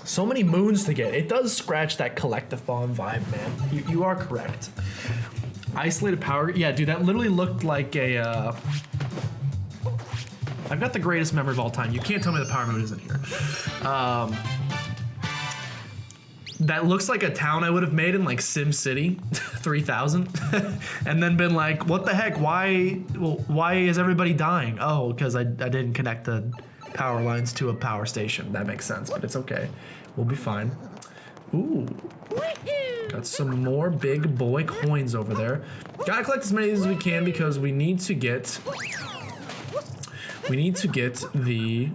So many moons to get. It does scratch that collective bomb vibe, man. You are correct. Isolated power. Yeah, dude, that literally looked like a. I've got the greatest memory of all time. You can't tell me the power moon isn't here. That looks like a town I would have made in like Sim City 3000 and then been like, what the heck? Why is everybody dying? Oh, because I didn't connect the power lines to a power station. That makes sense, but it's okay. We'll be fine. Ooh. Got some more big boy coins over there. Gotta collect as many as we can because we need to get the...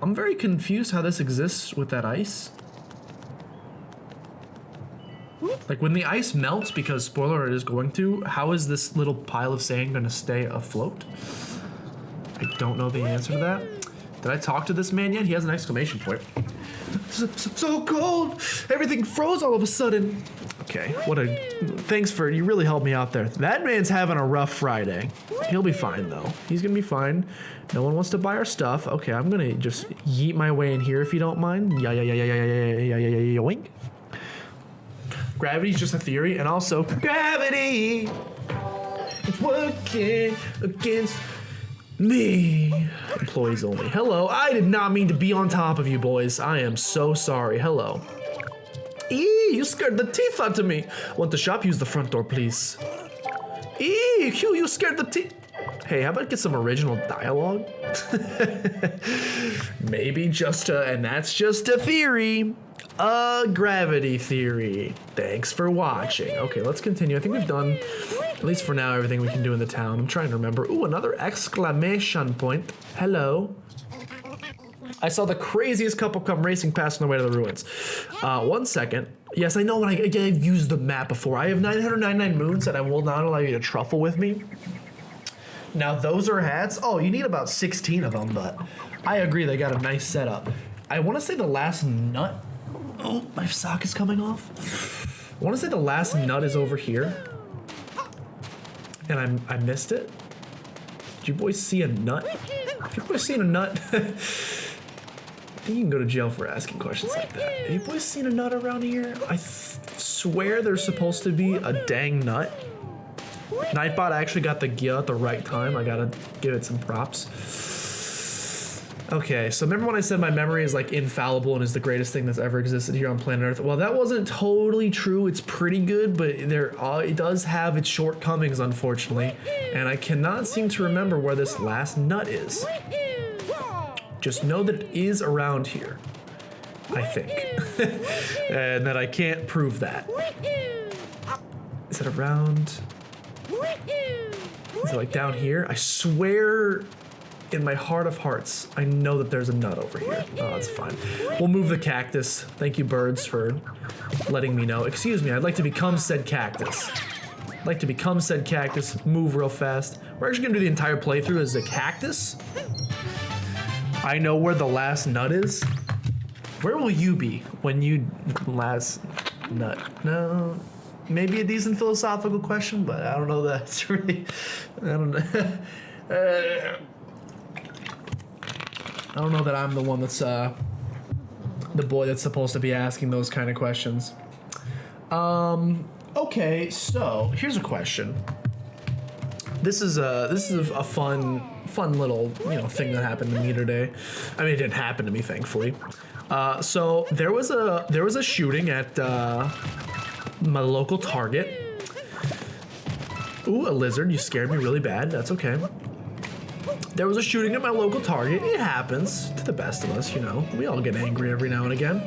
I'm very confused how this exists with that ice. Like when the ice melts, because spoiler it is going to, how is this little pile of sand gonna stay afloat? I don't know the answer to that. Did I talk to this man yet? He has an exclamation point. So cold! Everything froze all of a sudden. Okay, thanks for, you really helped me out there. That man's having a rough Friday. He'll be fine though. He's gonna be fine. No one wants to buy our stuff. Okay, I'm gonna just yeet my way in here if you don't mind. Yeah, yoink. Gravity's just a theory, and also gravity is working against me. Employees only. Hello, I did not mean to be on top of you boys. I am so sorry. Hello. Eee, you scared the teeth out of me. Want to shop? Use the front door, please. Eee, Hugh, you scared the teeth. Hey, how about get some original dialogue? Maybe just and that's just a theory. A gravity theory. Thanks for watching. Okay, let's continue. I think we've done, at least for now, everything we can do in the town. I'm trying to remember. Ooh, another exclamation point. Hello. I saw the craziest couple come racing past on the way to the ruins. 1 second. Yes, I know I've used the map before. I have 999 moons and I will not allow you to truffle with me. Now those are hats. Oh, you need about 16 of them, but I agree they got a nice setup. I want to say the last nut. Oh, my sock is coming off. I want to say the last nut is over here. And I missed it. Did you boys see a nut? Have you boys seen a nut? I think you can go to jail for asking questions like that. Have you boys seen a nut around here? I swear there's supposed to be a dang nut. Nightbot actually got the gear at the right time. I gotta give it some props. Okay, so remember when I said my memory is like infallible and is the greatest thing that's ever existed here on planet Earth? Well, that wasn't totally true. It's pretty good, but it does have its shortcomings, unfortunately. And I cannot seem to remember where this last nut is. Just know that it is around here, I think. And that I can't prove that. Is it around? Is it like down here? I swear in my heart of hearts, I know that there's a nut over here. Oh, that's fine. We'll move the cactus. Thank you, birds, for letting me know. Excuse me, I'd like to become said cactus. I'd like to become said cactus, move real fast. We're actually gonna do the entire playthrough as a cactus. I know where the last nut is. Where will you be when you last nut? No, maybe a decent philosophical question, but I don't know that it's really, I don't know. I don't know that I'm the one that's the boy that's supposed to be asking those kind of questions. Okay, so here's a question. This is a fun little thing that happened to me today. I mean, it didn't happen to me, thankfully. So there was a shooting at my local Target. Ooh, a lizard! You scared me really bad. That's okay. There was a shooting at my local Target. It happens to the best of us, We all get angry every now and again.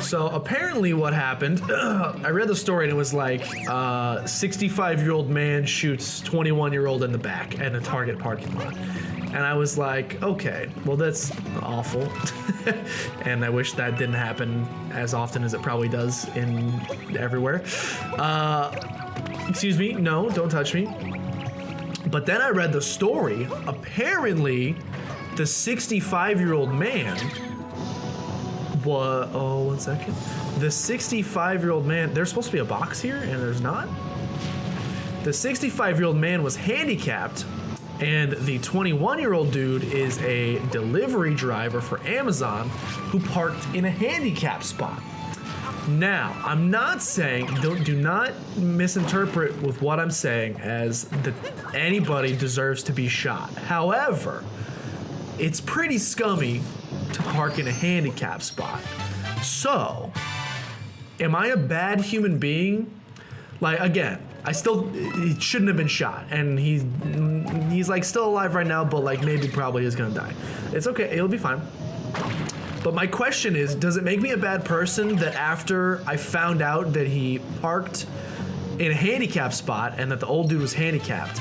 So apparently what happened, I read the story and it was like 65-year-old man shoots 21-year-old in the back in a Target parking lot. And I was like, okay, well that's awful. And I wish that didn't happen as often as it probably does in everywhere. Excuse me, no, don't touch me. But then I read the story. Apparently, the 65-year-old man was, oh, 1 second. The 65-year-old man, there's supposed to be a box here and there's not. The 65-year-old man was handicapped And the 21-year-old dude is a delivery driver for Amazon who parked in a handicap spot. Now, I'm not saying, do not misinterpret with what I'm saying as that anybody deserves to be shot. However, it's pretty scummy to park in a handicap spot. So, am I a bad human being? Like, again, he shouldn't have been shot, and he's like still alive right now, but like maybe probably is gonna die. It's okay, it'll be fine. But my question is, does it make me a bad person that after I found out that he parked in a handicap spot and that the old dude was handicapped,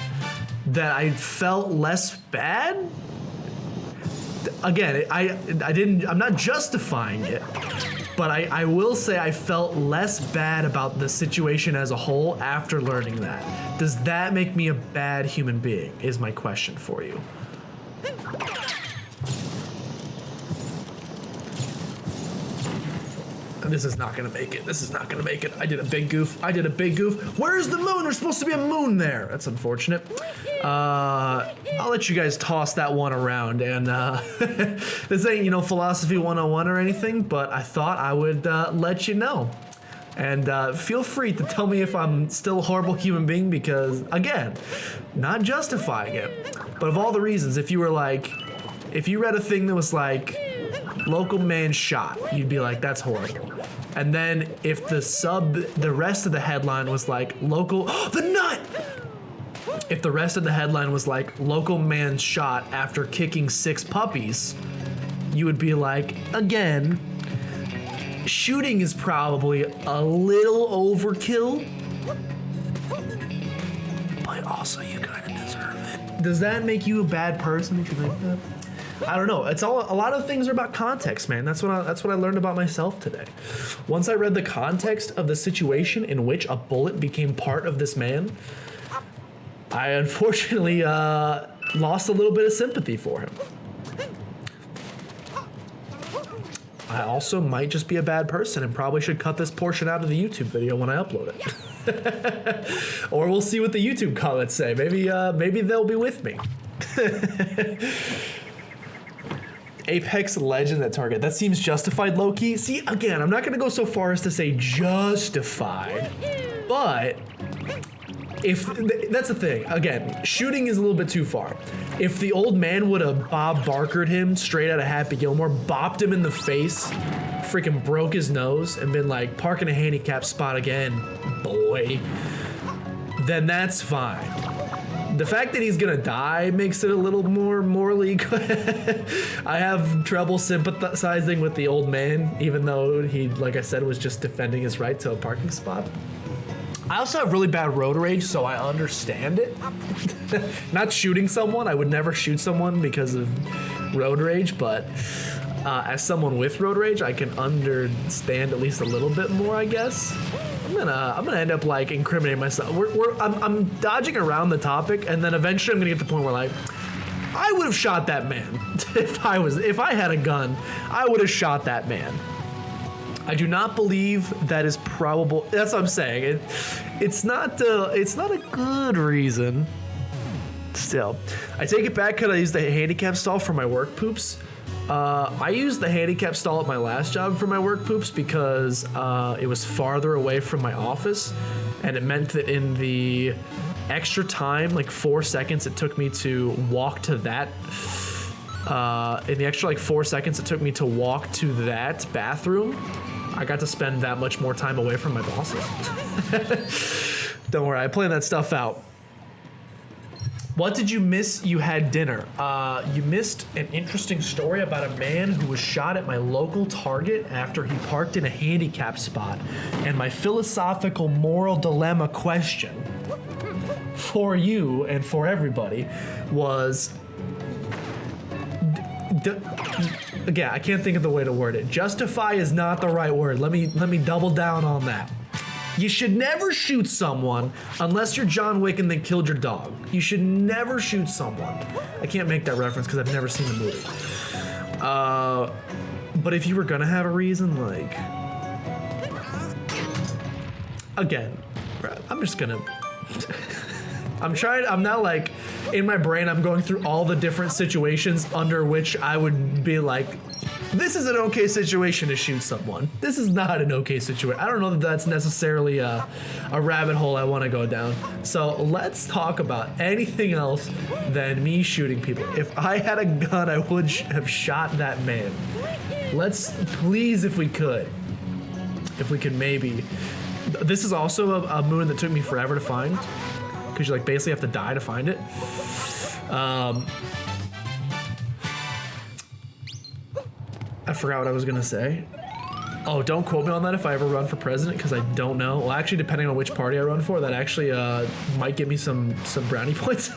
that I felt less bad? Again, I'm not justifying it, but I will say I felt less bad about the situation as a whole after learning that. Does that make me a bad human being, is my question for you. This is not gonna make it. This is not gonna make it. I did a big goof. Where's the moon? There's supposed to be a moon there. That's unfortunate. I'll let you guys toss that one around. And this ain't, philosophy 101 or anything, but I thought I would let you know. And feel free to tell me if I'm still a horrible human being because, again, not justifying it, but of all the reasons, if you read a thing that was like, local man shot, you'd be like, that's horrible. And then if the rest of the headline was like, the nut! If the rest of the headline was like, local man shot after kicking 6 puppies, you would be like, again, shooting is probably a little overkill, but also you kind of deserve it. Does that make you a bad person if you think that? I don't know. A lot of things are about context, man. That's what I learned about myself today. Once I read the context of the situation in which a bullet became part of this man, I unfortunately lost a little bit of sympathy for him. I also might just be a bad person and probably should cut this portion out of the YouTube video when I upload it. Or we'll see what the YouTube comments say. Maybe they'll be with me. Apex Legends at Target. That seems justified, low-key. See, again, I'm not going to go so far as to say justified, but that's the thing. Again, shooting is a little bit too far. If the old man would have Bob Barkered him straight out of Happy Gilmore, bopped him in the face, freaking broke his nose, and been like, park in a handicap spot again, boy, then that's fine. The fact that he's gonna die makes it a little more morally I have trouble sympathizing with the old man, even though he, like I said, was just defending his right to a parking spot. I also have really bad road rage, so I understand it. Not shooting someone, I would never shoot someone because of road rage, but as someone with road rage, I can understand at least a little bit more, I guess. I'm gonna end up like incriminating myself. I'm dodging around the topic, and then eventually I'm gonna get to the point where like, I would have shot that man. If I had a gun, I would have shot that man. I do not believe that is probable. That's what I'm saying. It's not a good reason. Still, I take it back because I used the handicap stall for my work poops. I used the handicap stall at my last job for my work poops because it was farther away from my office, and it meant that in the extra time, like 4 seconds it took me to walk to that, in the extra like 4 seconds it took me to walk to that bathroom, I got to spend that much more time away from my bosses. Don't worry, I planned that stuff out. What did you miss you had dinner? You missed an interesting story about a man who was shot at my local Target after he parked in a handicap spot. And my philosophical moral dilemma question for you and for everybody was, again, I can't think of the way to word it. Justify is not the right word. Let me double down on that. You should never shoot someone unless you're John Wick and they killed your dog. You should never shoot someone. I can't make that reference because I've never seen the movie. But if you were gonna have a reason, like, again, I'm just gonna. I'm now like, in my brain, I'm going through all the different situations under which I would be like, this is an okay situation to shoot someone. This is not an okay situation. I don't know that that's necessarily a rabbit hole I want to go down. So let's talk about anything else than me shooting people. If I had a gun, I would have shot that man. Let's, please, if we could maybe. This is also a moon that took me forever to find, because you like basically have to die to find it. I forgot what I was gonna say. Oh, don't quote me on that if I ever run for president, because I don't know. Well, actually, depending on which party I run for, that actually might give me some brownie points.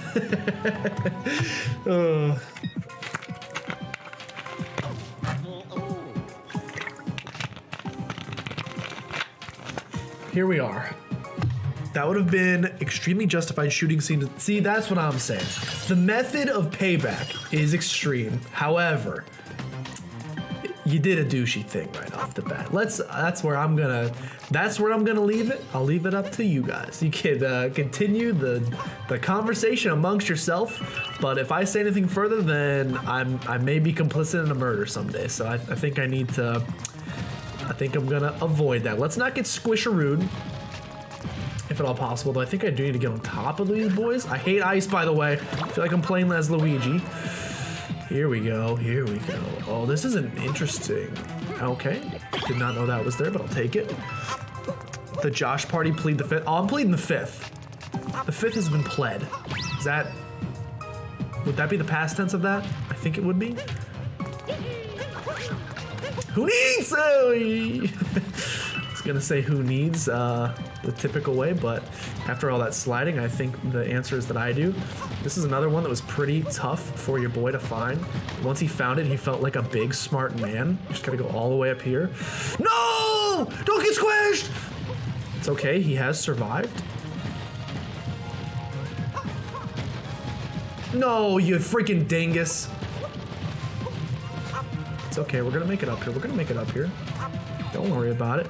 Here we are. That would have been extremely justified shooting scene. See, that's what I'm saying. The method of payback is extreme. However, you did a douchey thing right off the bat. That's where I'm gonna leave it. I'll leave it up to you guys. You can continue the conversation amongst yourself, but if I say anything further, then I may be complicit in a murder someday. So I think I need to. I think I'm gonna avoid that. Let's not get squisharooed, if at all possible, though I think I do need to get on top of these boys. I hate ice, by the way. I feel like I'm playing as Luigi. Here we go, here we go. Oh, this isn't interesting. Okay, did not know that was there, but I'll take it. The Josh party plead the fifth. Oh, I'm pleading the fifth. The fifth has been pled. Is that, would that be the past tense of that? I think it would be. Who needs? I was gonna say who needs the typical way, but after all that sliding, I think the answer is that I do. This is another one that was pretty tough for your boy to find. Once he found it, he felt like a big, smart man. You just gotta go all the way up here. No! Don't get squished! It's okay, he has survived. No, you freaking dingus. It's okay, we're gonna make it up here. We're gonna make it up here. Don't worry about it.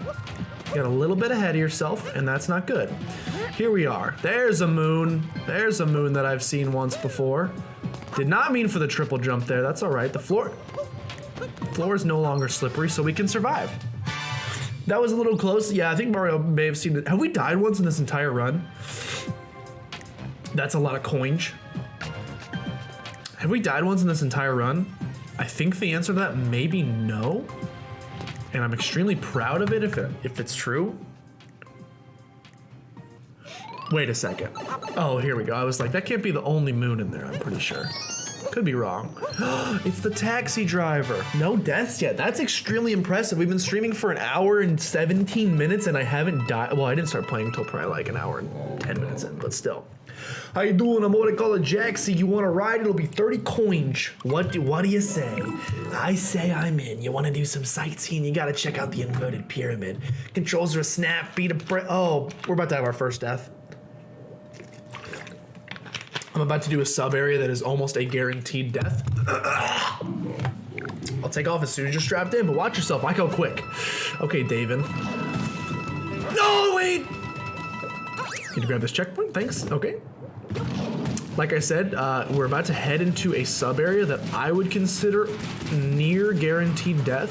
You got a little bit ahead of yourself, and that's not good. Here we are. There's a moon. There's a moon that I've seen once before. Did not mean for the triple jump there. That's all right. The floor is no longer slippery, so we can survive. That was a little close. Yeah, I think Mario may have seen it. Have we died once in this entire run? That's a lot of coins. Have we died once in this entire run? I think the answer to that may be no. And I'm extremely proud of it if it's true. Wait a second. Oh, here we go. I was like, that can't be the only moon in there, I'm pretty sure. Could be wrong. It's the taxi driver. No deaths yet. That's extremely impressive. We've been streaming for an hour and 17 minutes and I haven't died. Well, I didn't start playing until probably like an hour and 10 minutes in, but still. How you doing? I'm what I call a Jaxie. You want to ride? It'll be 30 coins. What do you say? I say I'm in. You want to do some sightseeing? You got to check out the inverted pyramid. Controls are a snap, beat a oh, we're about to have our first death. I'm about to do a sub area that is almost a guaranteed death. I'll take off as soon as you're strapped in, but watch yourself. I go quick. Okay, David. No, wait! Need to grab this checkpoint, thanks. Okay. Like I said, we're about to head into a sub area that I would consider near guaranteed death.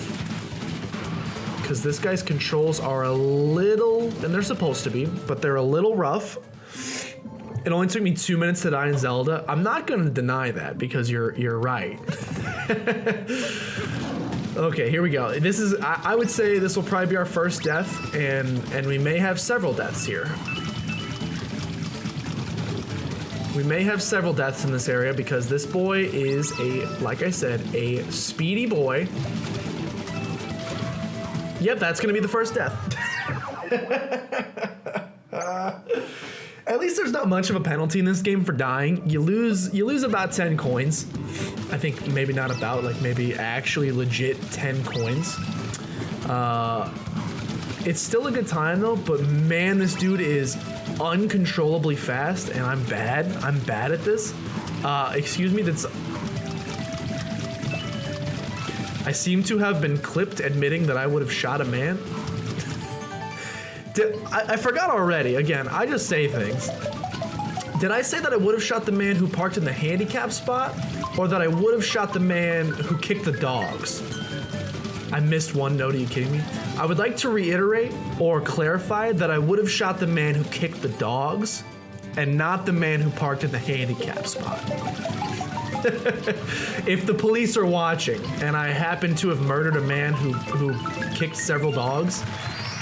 Because this guy's controls are a little, and they're supposed to be, but they're a little rough. It only took me 2 minutes to die in Zelda. I'm not gonna deny that because you're right. Okay, here we go. This is, I would say this will probably be our first death, and we may have several deaths here. We may have several deaths in this area because this boy is like I said, a speedy boy. Yep, that's gonna be the first death. At least there's not much of a penalty in this game for dying. You lose about 10 coins. I think maybe not about, like maybe actually legit 10 coins. It's still a good time though, but man, this dude is uncontrollably fast and I'm bad. I'm bad at this. Excuse me, I seem to have been clipped admitting that I would have shot a man. I forgot already. Again, I just say things. Did I say that I would have shot the man who parked in the handicap spot, or that I would have shot the man who kicked the dogs? I missed one note, are you kidding me? I would like to reiterate or clarify that I would have shot the man who kicked the dogs and not the man who parked in the handicap spot. If the police are watching and I happen to have murdered a man who kicked several dogs,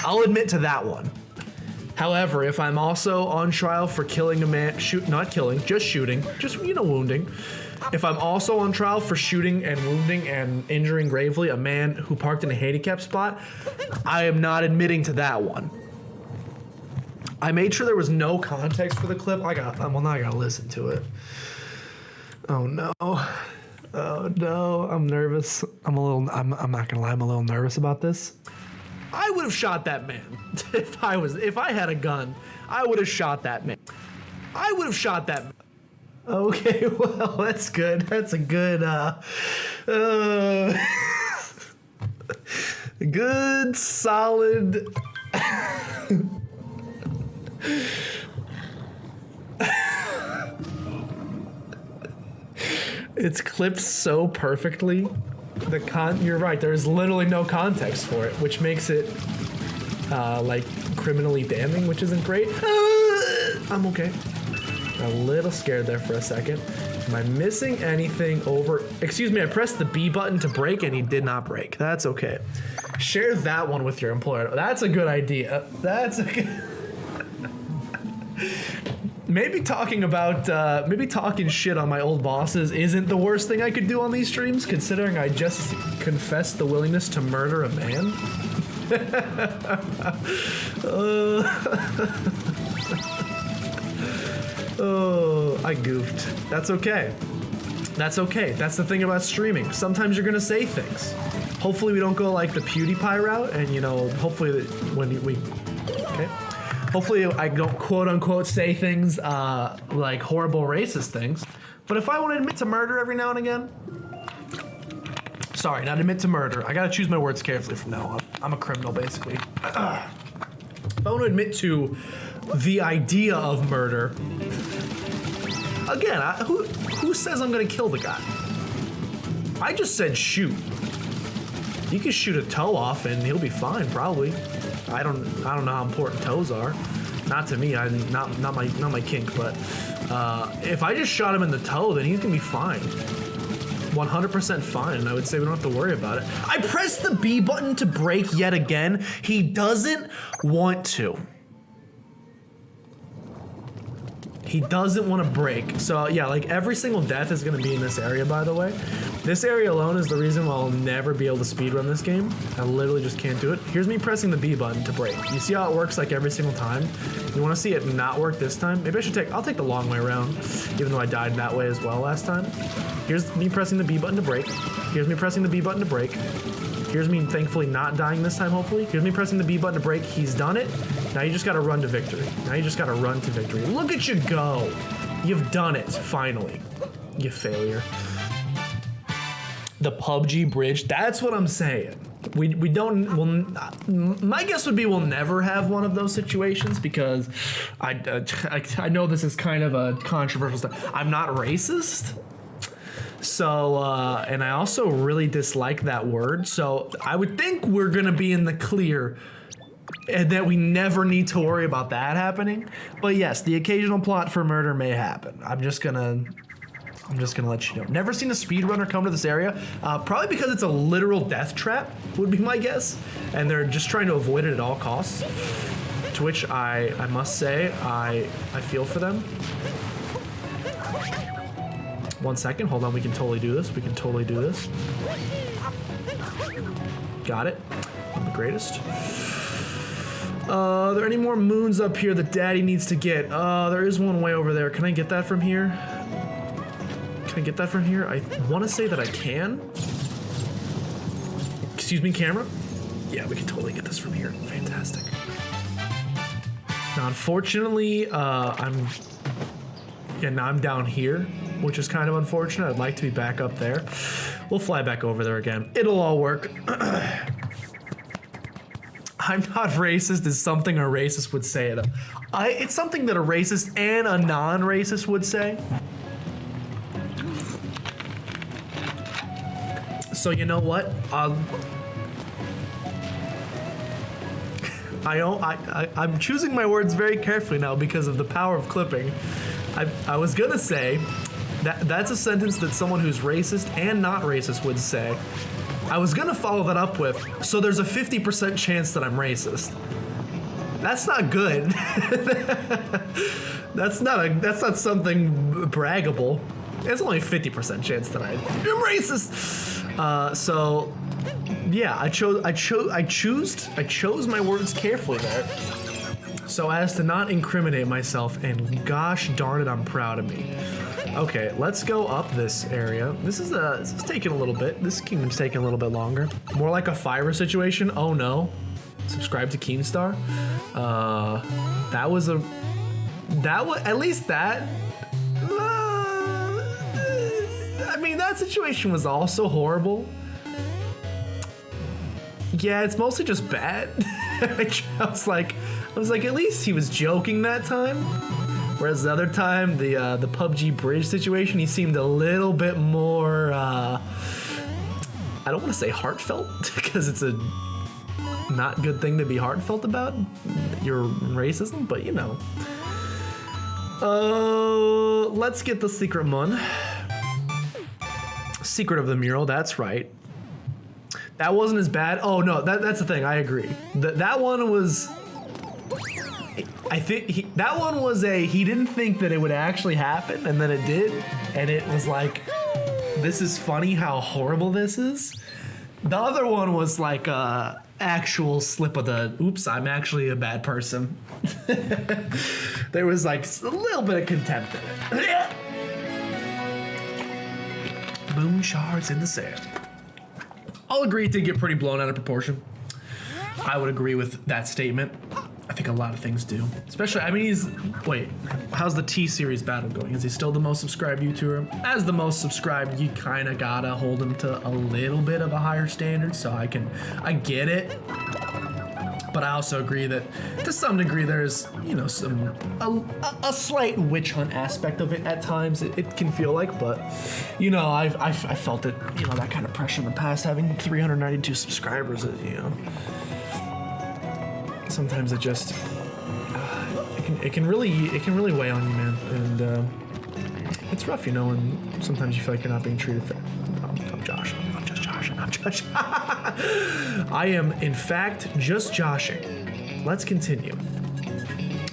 I'll admit to that one. However, if I'm also on trial for killing a man, not killing, just shooting, just, you know, wounding. If I'm also on trial for shooting and wounding and injuring gravely a man who parked in a handicap spot, I am not admitting to that one. I made sure there was no context for the clip. Well, now I gotta listen to it. Oh no. Oh no, I'm nervous. I'm not gonna lie, I'm a little nervous about this. I would have shot that man. If I had a gun, I would have shot that man. I would have shot that man. Okay, well, that's good. That's a good, good, solid. It's clipped so perfectly. You're right, there's literally no context for it, which makes it, like, criminally damning, which isn't great. I'm okay. A little scared there for a second. Am I missing anything over? Excuse me, I pressed the B button to brake and he did not brake. That's okay. Share that one with your employer. That's a good idea. That's a good... Maybe talking shit on my old bosses isn't the worst thing I could do on these streams, considering I just confessed the willingness to murder a man. Oh, I goofed. That's okay. That's okay. That's the thing about streaming. Sometimes you're gonna say things. Hopefully we don't go like the PewDiePie route, and you know, hopefully hopefully I don't quote unquote say things like horrible racist things. But if I want to admit to murder every now and again, sorry, not admit to murder. I gotta choose my words carefully from now on. I'm a criminal, basically. If I want to admit to the idea of murder, again, who says I'm gonna kill the guy? I just said shoot. You can shoot a toe off and he'll be fine, probably. I don't know how important toes are. Not to me. Not my kink. But if I just shot him in the toe, then he's gonna be fine. 100% fine. And I would say we don't have to worry about it. I pressed the B button to brake yet again. He doesn't want to. He doesn't want to brake. So yeah, like every single death is gonna be in this area, by the way. This area alone is the reason why I'll never be able to speedrun this game. I literally just can't do it. Here's me pressing the B button to brake. You see how it works like every single time? You wanna see it not work this time? Maybe I'll take the long way around, even though I died that way as well last time. Here's me pressing the B button to brake. Here's me pressing the B button to brake. Here's me thankfully not dying this time, hopefully. Here's me pressing the B button to brake. He's done it. Now you just gotta run to victory. Now you just gotta run to victory. Look at you go. You've done it, finally. You failure. The PUBG bridge, that's what I'm saying. My guess would be we'll never have one of those situations because I know this is kind of a controversial stuff. I'm not racist. So, and I also really dislike that word. So I would think we're gonna be in the clear and that we never need to worry about that happening. But yes, the occasional plot for murder may happen. I'm just gonna let you know. Never seen a speedrunner come to this area. Probably because it's a literal death trap, would be my guess. And they're just trying to avoid it at all costs. To which I must say, I feel for them. 1 second, hold on, we can totally do this. We can totally do this. Got it. I'm the greatest. Are there any more moons up here that Daddy needs to get? There is one way over there. Can I get that from here? Can I get that from here? I want to say that I can. Excuse me, camera? Yeah, we can totally get this from here. Fantastic. Now, unfortunately, now I'm down here, which is kind of unfortunate. I'd like to be back up there. We'll fly back over there again. It'll all work. I'm not racist is something a racist would say. It's something that a racist and a non-racist would say. So you know what? I'm choosing my words very carefully now because of the power of clipping. I was gonna say that's a sentence that someone who's racist and not racist would say. I was gonna follow that up with, so there's a 50% chance that I'm racist. That's not good. That's not something braggable. It's only a 50% chance that I am racist. So yeah, I chose my words carefully there, so as to not incriminate myself, and gosh darn it, I'm proud of me. Okay, let's go up this area. This is taking a little bit. This kingdom's taking a little bit longer. More like a Fiverr situation. Oh no. Subscribe to Keemstar. That was at least that. I mean, that situation was also horrible. Yeah, it's mostly just bad. I was like, at least he was joking that time. Whereas the other time, the PUBG bridge situation, he seemed a little bit more, I don't want to say heartfelt, because it's a not good thing to be heartfelt about, your racism, but you know. Let's get the secret one. Secret of the mural, that's right. That wasn't as bad. Oh no, that's the thing, I agree. That one was... I think that one was he didn't think that it would actually happen, and then it did, and it was like, this is funny how horrible this is. The other one was like a actual slip of the, oops, I'm actually a bad person. There was like a little bit of contempt in it. Moon shards in the sand. I'll agree it did get pretty blown out of proportion. I would agree with that statement. I think a lot of things do. Especially, I mean, wait, how's the T-Series battle going? Is he still the most subscribed YouTuber? As the most subscribed, you kind of gotta hold him to a little bit of a higher standard, so I get it. But I also agree that to some degree there's, you know, a slight witch hunt aspect of it at times. It can feel like, but you know, I felt it, you know, that kind of pressure in the past, having 392 subscribers, you know. Sometimes it just it can really weigh on you, man, and it's rough, you know. And sometimes you feel like you're not being treated fair. I'm Josh. I'm just Josh. I'm Josh. I am, in fact, just joshing. Let's continue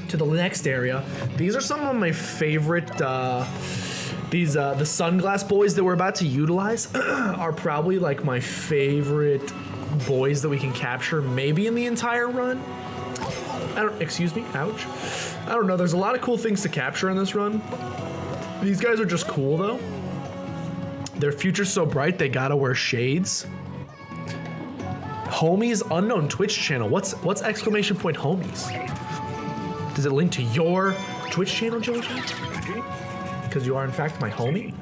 to the next area. These are some of my favorite. The sunglass boys that we're about to utilize are probably like my favorite boys that we can capture, maybe in the entire run. Excuse me, ouch. I don't know, there's a lot of cool things to capture in this run. These guys are just cool though. Their future's so bright they gotta wear shades. Homies unknown Twitch channel. What's exclamation point homies? Does it link to your Twitch channel, Jojo? Because you are in fact my homie.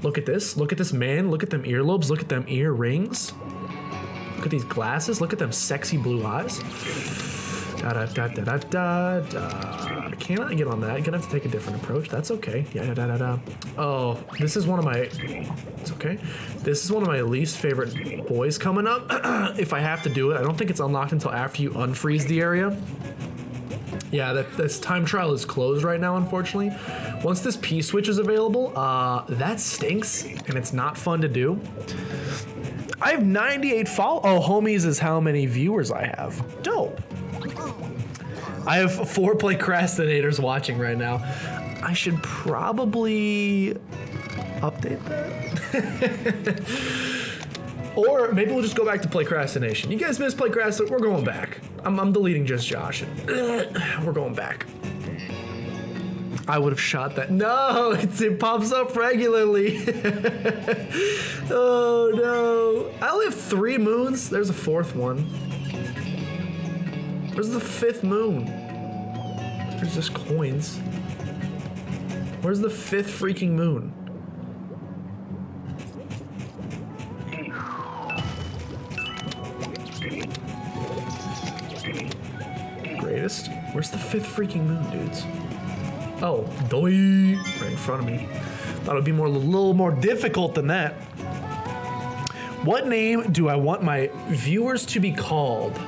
Look at this man, look at them earlobes, look at them earrings. Look at these glasses, look at them sexy blue eyes. Cannot get on that. Gonna have to take a different approach. That's okay. Oh, this is one of my. It's okay. This is one of my least favorite boys coming up. If I have to do it, I don't think it's unlocked until after you unfreeze the area. Yeah, this time trial is closed right now, unfortunately. Once this P switch is available, that stinks, and it's not fun to do. I have 98 Oh, homies is how many viewers I have. Dope. I have 4 Playcrastinators watching right now. I should probably update that. Or maybe we'll just go back to Playcrastination. You guys miss Playcrastination? We're going back. I'm deleting just Josh. We're going back. I would have shot that. No, it pops up regularly. Oh no. I only have 3 moons. There's a 4th one. Where's the 5th moon? There's just coins. Where's the 5th freaking moon? Greatest. Where's the 5th freaking moon, dudes? Oh, doi, right in front of me. Thought it would be a little more difficult than that. What name do I want my viewers to be called?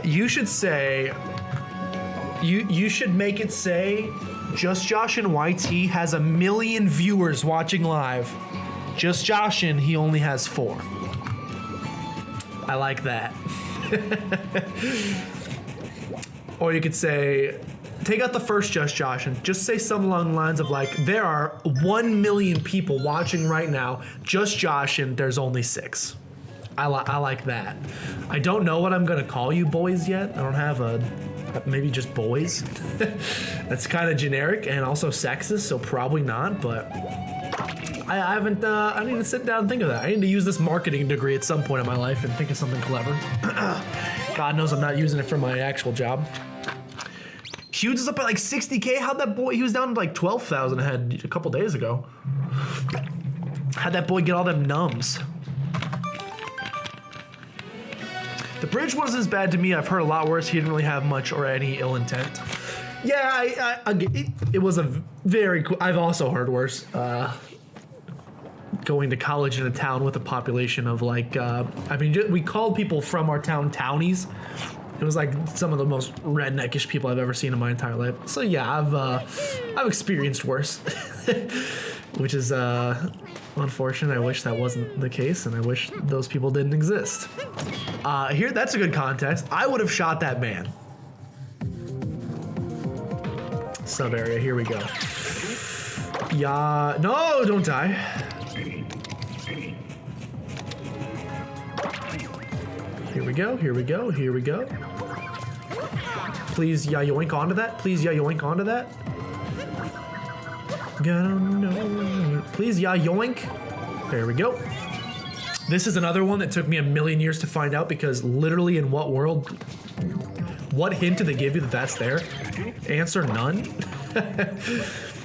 You should say, you should make it say, Just Josh and YT has 1 million viewers watching live. Just Josh and he only has 4. I like that. Or you could say, take out the first Just Josh and just say something along the lines of like, there are 1 million people watching right now, Just Josh and there's only 6. I like that. I don't know what I'm gonna call you boys yet. I don't have maybe just boys. That's kind of generic and also sexist, so probably not, but I haven't, I need to sit down and think of that. I need to use this marketing degree at some point in my life and think of something clever. God knows I'm not using it for my actual job. Hughes is up at like 60K. How'd that boy, he was down to like 12,000 ahead a couple days ago. How'd that boy get all them numbs? The bridge wasn't as bad to me. I've heard a lot worse. He didn't really have much or any ill intent. Yeah, it was a very cool, I've also heard worse. Going to college in a town with a population of like, I mean, we called people from our town townies. It was like some of the most redneckish people I've ever seen in my entire life. So yeah, I've experienced worse, which is unfortunate. I wish that wasn't the case, and I wish those people didn't exist. Here, that's a good context. I would have shot that man. Sub area. Here we go. Yeah. No, don't die. Here we go. Here we go. Here we go. Please, yeah, yoink onto that. Please, yeah, yoink onto that. Please, yeah, yoink. There we go. This is another one that took me 1 million years to find out because literally in what world, what hint did they give you that that's there? Answer none.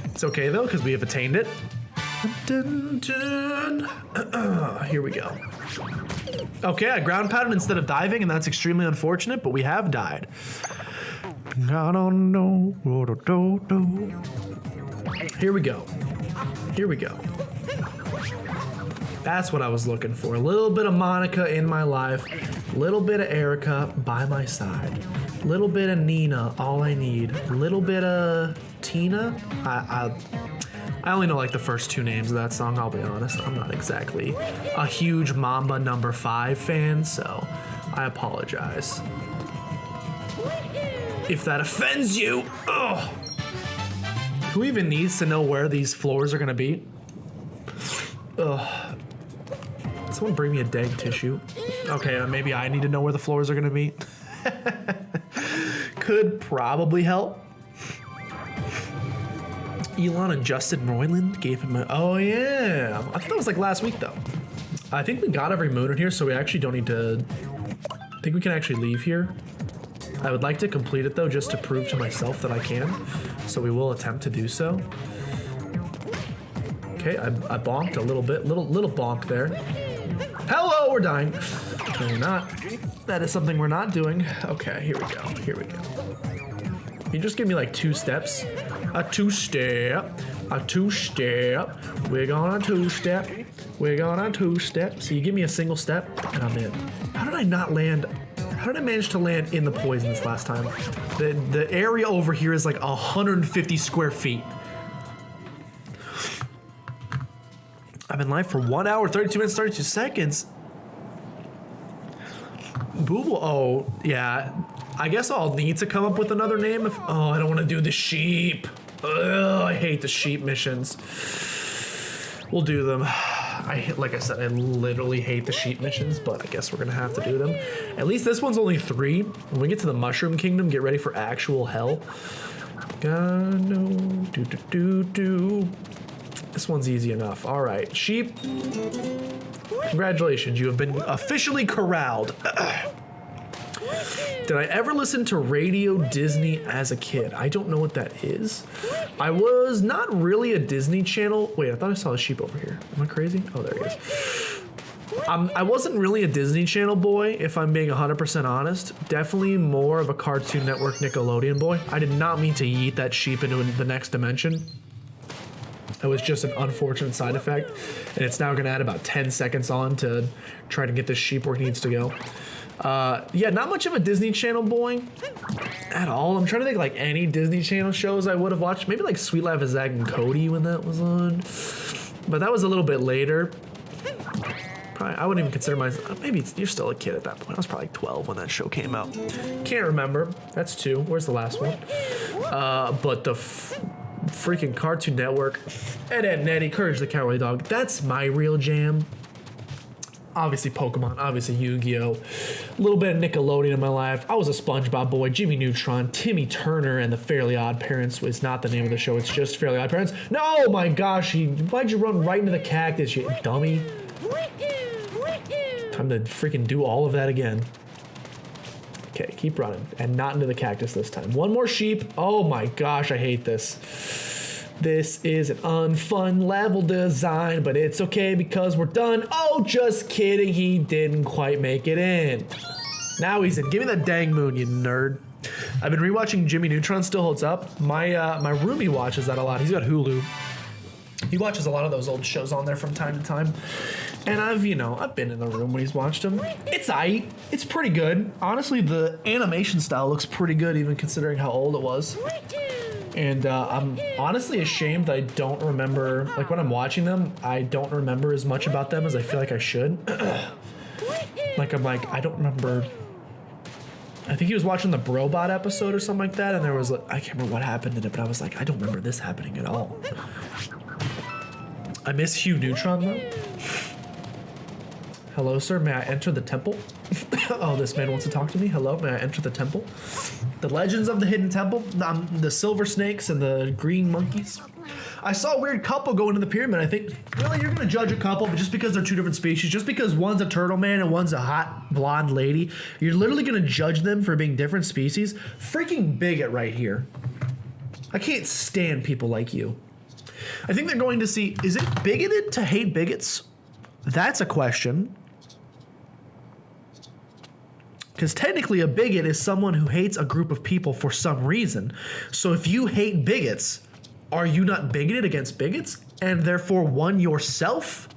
It's okay though, because we have attained it. Dun, dun. Here we go. Okay, I ground pounded instead of diving, and that's extremely unfortunate, but we have died. I don't know. Here we go. Here we go. That's what I was looking for. A little bit of Monica in my life. A little bit of Erica by my side. A little bit of Nina, all I need. A little bit of Tina. I only know like the first 2 names of that song, I'll be honest. I'm not exactly a huge Mamba No. 5 fan, so I apologize if that offends you. Ugh. Who even needs to know where these floors are gonna be? Ugh. Someone bring me a dang tissue. Okay, maybe I need to know where the floors are gonna be. Could probably help. Elon and Justin Roiland gave him a, oh yeah. I thought that was like last week though. I think we got every moon in here, so we actually don't need to, I think we can actually leave here. I would like to complete it though, just to prove to myself that I can. So we will attempt to do so. Okay, I bonked a little bit, little bonk there. Hello, we're dying. No, we're not. That is something we're not doing. Okay, here we go, here we go. You just give me like 2 steps. A 2-step, a 2-step. We're gonna 2-step. We're gonna 2-step. So you give me a single step and I'm in. How did I not land? How did I manage to land in the poison this last time? The area over here is like 150 square feet. I've been live for 1 hour, 32 minutes, 32 seconds. Booble, oh, yeah. I guess I'll need to come up with another name if, oh, I don't want to do the sheep. Ugh, I hate the sheep missions. We'll do them. Like I said, I literally hate the sheep missions, but I guess we're gonna have to do them. At least this one's only 3. When we get to the Mushroom Kingdom, get ready for actual hell. This one's easy enough. All right, sheep. Congratulations, you have been officially corralled. Did I ever listen to Radio Disney as a kid? I don't know what that is. I was not really a Disney Channel. Wait, I thought I saw a sheep over here. Am I crazy? Oh, there he is. I wasn't really a Disney Channel boy, if I'm being 100% honest. Definitely more of a Cartoon Network Nickelodeon boy. I did not mean to yeet that sheep into the next dimension. It was just an unfortunate side effect, and it's now going to add about 10 seconds on to try to get this sheep where it needs to go. Yeah, not much of a Disney Channel boy at all. I'm trying to think like any Disney Channel shows I would have watched. Maybe like Sweet Life of Zack and Cody when that was on, but that was a little bit later. Probably, I wouldn't even consider myself. Maybe you're still a kid at that point. I was probably like 12 when that show came out. Can't remember. That's 2. Where's the last one? But the freaking Cartoon Network, Ed, Edd n Eddy, Courage the Cowardly Dog. That's my real jam. Obviously Pokemon, obviously Yu-Gi-Oh! A little bit of Nickelodeon in my life. I was a SpongeBob boy, Jimmy Neutron, Timmy Turner, and the Fairly Odd Parents was not the name of the show. It's just Fairly Odd Parents. No, my gosh, why'd you run right into the cactus, you dummy? Time to freaking do all of that again. Okay, keep running, and not into the cactus this time. One more sheep. Oh my gosh, I hate this. This is an unfun level design, but it's okay because we're done. Oh, just kidding. He didn't quite make it in. Now he's in. Give me that dang moon, you nerd. I've been rewatching Jimmy Neutron. Still holds up. My roomie watches that a lot. He's got Hulu. He watches a lot of those old shows on there from time to time. And I've been in the room when he's watched them. It's aight. It's pretty good. Honestly, the animation style looks pretty good, even considering how old it was. And I'm honestly ashamed that I don't remember, like when I'm watching them, I don't remember as much about them as I feel like I should. I don't remember. I think he was watching the Brobot episode or something like that, and there was, I can't remember what happened in it, but I was like, I don't remember this happening at all. I miss Hugh Neutron though. Hello, sir. May I enter the temple? Oh, this man wants to talk to me. Hello, may I enter the temple? The Legends of the Hidden Temple, the silver snakes and the green monkeys. I saw a weird couple go into the pyramid. I think, really, you're gonna judge a couple just because they're 2 different species, just because one's a turtle man and one's a hot blonde lady, you're literally gonna judge them for being different species? Freaking bigot right here. I can't stand people like you. I think they're going to see, is it bigoted to hate bigots? That's a question. Because technically a bigot is someone who hates a group of people for some reason. So if you hate bigots, are you not bigoted against bigots? And therefore one yourself?